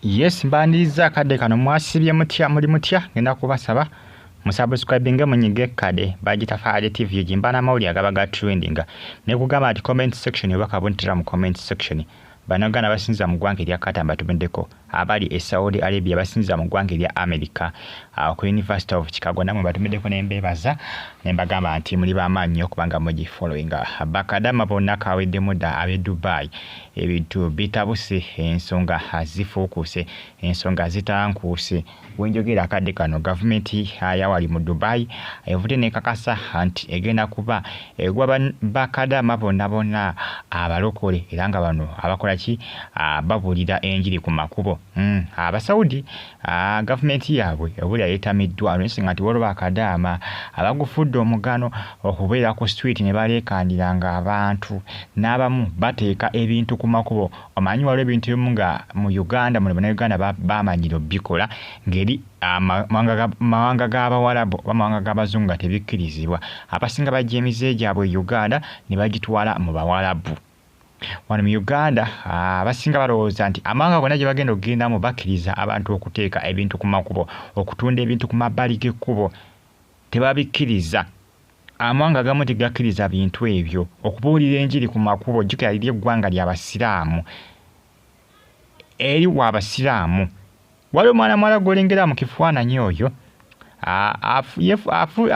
Yes, mbandiza akadde kano mwasibye mutya muli mutya ngenda kubasaba musubscribinge munyige kade bagita Fade TV jimbana mawuli agabaga trending ne kugamba ati comment section yobaka buntira mu comment section banagana basinza mu gwange lya Katamba tubendeko abali e Saudi Arabia basinza mu gwange lya America ku University of Chicago namwe batumedeko nembebaza nembagamba anti muli bamanyi okubanga muji following bakadama bonna kawedde muda abe Dubai ebintu bitabuse ensonga hazifokuse ensonga zitankuse wenjogera akadde kano government yawali mu Dubai evute nekakasa anti egenda kuba egwa bakadama bonna abalokole eranga bano abakola ki babulira enjiri ku makubo abasaudi government yabwe ebuli ayetamiddwa nsinga nti wolo bakadama abagufudde omugano okubeera ku street ne balekandiranga abantu n'abamu bateeka ebintu ku makubo omanyi waliwo ebintu ebimu nga mu Uganda mu Uganda bamanyiro bikola ngeri mawanga g'abawalabu mawanga g'abazungu tebikkirizibwa abasinga bajja emize gyabwe Uganda ne bagitwala mu bawalabu wano mu Uganda abasinga balowooza nti amawanga gonna gye bagenda okugendamu bakkiriza abantu okuteeka ebintu ku makubo okutunda ebintu ku mabbali g'ekkubo tebabikkiriza amawanga agamu tegakkiriza bintu ebyo okubuulira enjiri ku makubo jjukira liri eggwanga ly'abasiraamu eri w'abasiraamu waliwo mwana mwala gw'olengera mu kifaananyi oyo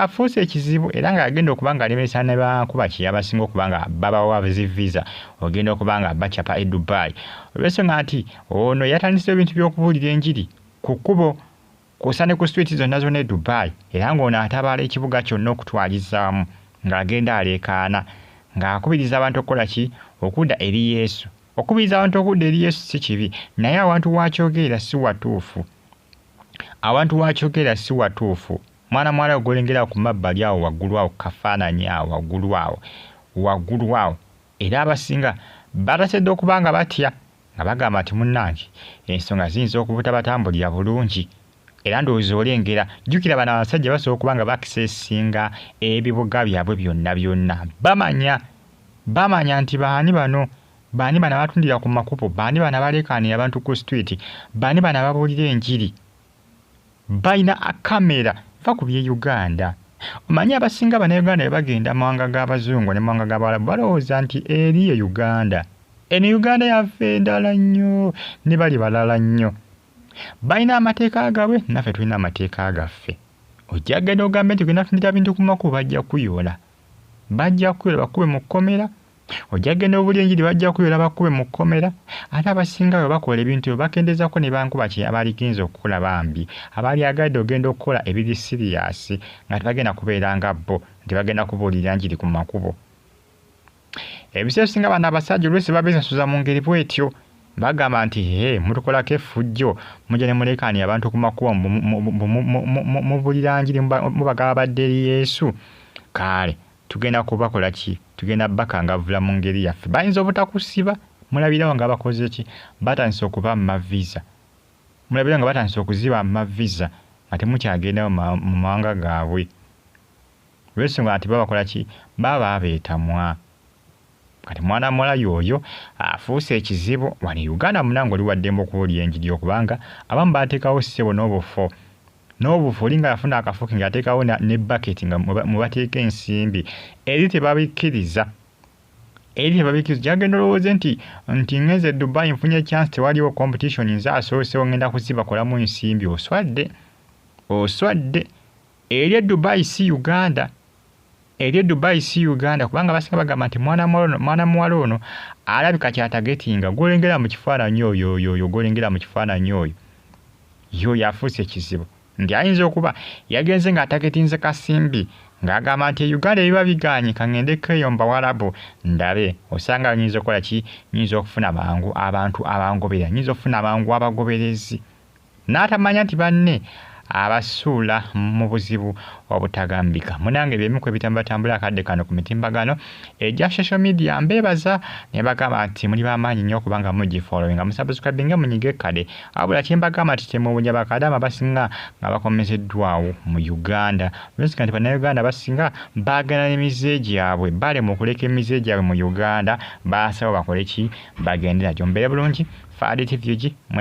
afuuse ekizibu era nga agenda okubanga alemesa ne bakuba ki abasinga okubanga babawa visa ogenda okubanga bacapa e Dubai olw'ensonga nti ono yatandise ebintu by'okubuulira enjiri ku kkubo kusane ku street zonna e Dubai era ng'ono atabaala ekibuga kyonna okutwalizaamu ng'agenda aleekaana ng'akubiriza abantu okukola ki okudda eri Yesu okubiriza abantu okudda eri Yesu si kibi naye awantu wakyogerera si watuufu abantu wakyogera si watuufu mwana mwala ogolengera ku mabbali awo waggulu awo kafaananyi awo waggulu awo era abasinga batasedde okubanga batya nga bagamba nti munnange ensonga ziyinza okubutabatambulira bulungi era ndowooza olengera jjukira bano abasajja basobola okubanga bakiseesinga ebibuga byabwe byonna bamanya nti baani bano abatundira ku makubo baani bano abaleekaanira abantu ku street baani bano ababuulira enjiri balina akamera va ku bye Uganda omanyi abasinga bannayuganda bwe bagenda mawanga g'abazungu ne mawanga g'abawalabu balowooza nti eriyo Uganda eno Uganda yaffe endala nnyo ne bali balala nnyo balina amateeka gaabwe naffe tulina amateeka gaffe ojja genda ogambe nti genda tundira bintu ku makubo bajja kuyola bakube mu kkomera ojja genda obuli enjiri bajja kuyola bakube mu kkomera ate abasinga bwe bakola ebintu bakendezako ne bankuba ki abaligenza okukola bambi abaali agadde ogenda okukola ebiri siriyasi nga tebagenda kubeera nga bo nti bagenda kubuulira njiri ku makubo ebiseera bisinga bano abasajja olwesi babesasuza mu ngeri bwetyo bagamba nti mutukolako effujjo mujja ne mulekaani abantu ku makubo mubuulira njiri mubagaba badde eri Yesu kale tugenda kubakola ki tugenda bakangavula mu ngeri yaffe bayinza obutakusiba mulabirawo nga bakoze ki batandise okuba mu mavisa mulabirawo nga batandise okuziba mu mavisa nga temukyagendayo mu mawanga gaabwe olw'ensonga nti babakola ki baba beetamwa kati mwana muwala y'oyo afuuse ekizibu wano Uganda munange oli waddembe okubuulira enjiri okubanga abamu bateekawo ssebo n'obufo olinga yafuna akafuki ng'ateekawo ne baketi nga mubateeka ensimbi eri tebabikkiriza gyagenda olowooze nti ngenze Dubai nfunye chance tewaliwo competition nze asoosewo ngenda kuzibakolamu ensimbi oswadde eri Dubai si Uganda kubanga basinga bagamba nti mwana muwala ono alabika kyatagetinga gwolengera mu kifaananyi oyo yo afuuse ekizibu nti ayinza okuba yagenze ng'atagetinze kasimbi ng'agamba nti Uganda ebiba biganye kangende keeyo mbawalabu ndabe osanga nyinza okukola ki nyinza okufuna mangu abantu abangobera nyinza okufuna mangu abagoberezi n'atamanya nti banne abasuula mu buzibu obutagambika munange byemu kwebitambatambula akadde kano ku mitimbagano egya social media mbebaza ne bagamba nti muli bamaanyi nnyo okubanga mugifollowinga musubscribinga munyige kade abula kyembagamba nti temubunya bakadama basinga nga bakomezeddwawo mu Uganda olwensonga nti bannayuganda basinga baagana n'emize gyabwe balema okuleka emize gyabwe mu Uganda basaba bakole ki bagendera gyo mbeere bulungi Fade TV